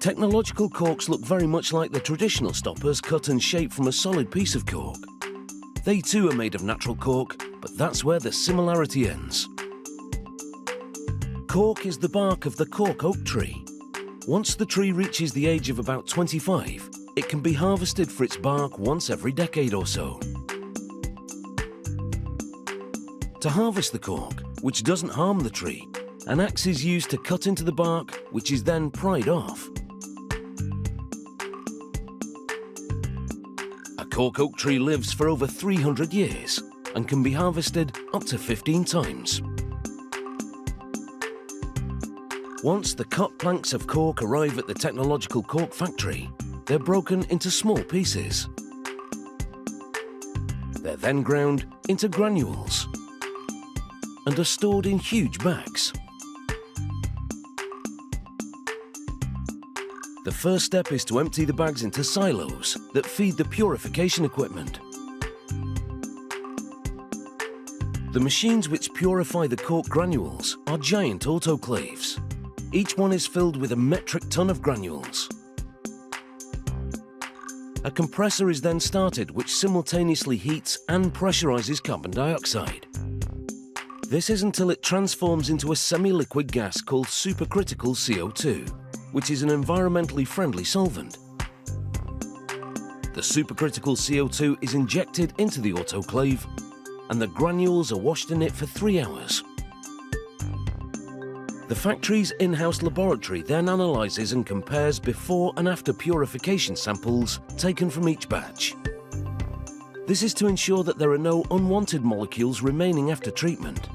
Technological corks look very much like the traditional stoppers cut and shaped from a solid piece of cork. They too are made of natural cork, but that's where the similarity ends. Cork is the bark of the cork oak tree. Once the tree reaches the age of about 25, it can be harvested for its bark once every decade or so. To harvest the cork, which doesn't harm the tree, an axe is used to cut into the bark, which is then pried off. A cork oak tree lives for over 300 years and can be harvested up to 15 times. Once the cut planks of cork arrive at the technological cork factory, they're broken into small pieces. They're then ground into granules and are stored in huge bags. The first step is to empty the bags into silos that feed the purification equipment. The machines which purify the cork granules are giant autoclaves. Each one is filled with a metric ton of granules. A compressor is then started which simultaneously heats and pressurizes carbon dioxide. This is until it transforms into a semi-liquid gas called supercritical CO2, which is an environmentally friendly solvent. The supercritical CO2 is injected into the autoclave and the granules are washed in it for 3 hours. The factory's in-house laboratory then analyzes and compares before and after purification samples taken from each batch. This is to ensure that there are no unwanted molecules remaining after treatment.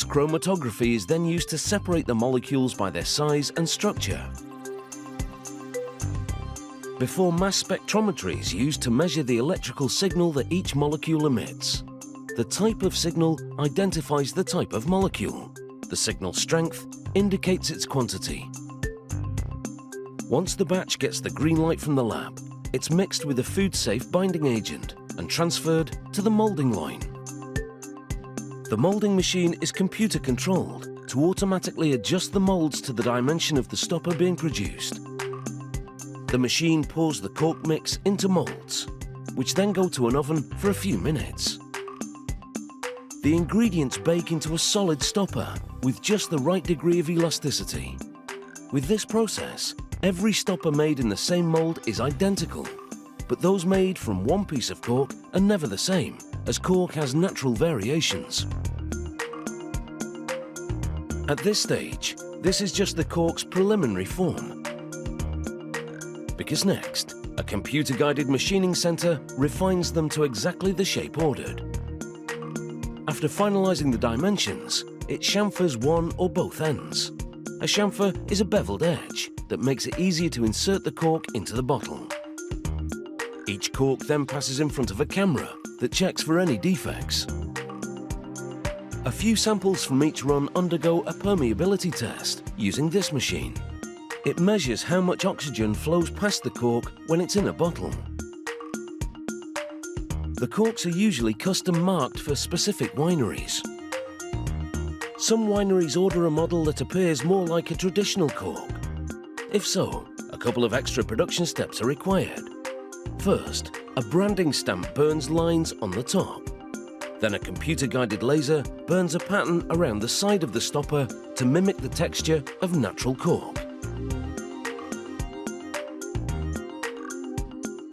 Chromatography is then used to separate the molecules by their size and structure. Before mass spectrometry is used to measure the electrical signal that each molecule emits. The type of signal identifies the type of molecule. The signal strength indicates its quantity. Once the batch gets the green light from the lab, it's mixed with a food-safe binding agent and transferred to the molding line. The molding machine is computer-controlled to automatically adjust the molds to the dimension of the stopper being produced. The machine pours the cork mix into molds, which then go to an oven for a few minutes. The ingredients bake into a solid stopper with just the right degree of elasticity. With this process, every stopper made in the same mold is identical, but those made from one piece of cork are never the same, as cork has natural variations. At this stage, this is just the cork's preliminary form. Because next, a computer-guided machining centre refines them to exactly the shape ordered. After finalising the dimensions, it chamfers one or both ends. A chamfer is a beveled edge that makes it easier to insert the cork into the bottle. Each cork then passes in front of a camera that checks for any defects. A few samples from each run undergo a permeability test using this machine. It measures how much oxygen flows past the cork when it's in a bottle. The corks are usually custom marked for specific wineries. Some wineries order a model that appears more like a traditional cork. If so, a couple of extra production steps are required. First, a branding stamp burns lines on the top. Then a computer-guided laser burns a pattern around the side of the stopper to mimic the texture of natural cork.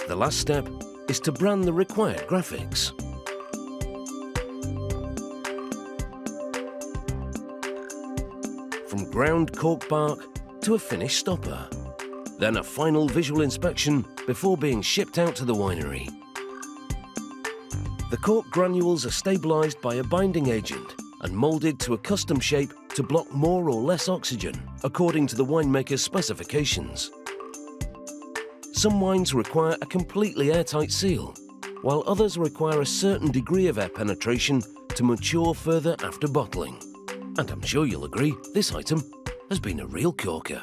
The last step is to brand the required graphics. From ground cork bark to a finished stopper. Then a final visual inspection before being shipped out to the winery. The cork granules are stabilised by a binding agent and moulded to a custom shape to block more or less oxygen according to the winemaker's specifications. Some wines require a completely airtight seal, while others require a certain degree of air penetration to mature further after bottling. And I'm sure you'll agree, this item has been a real corker.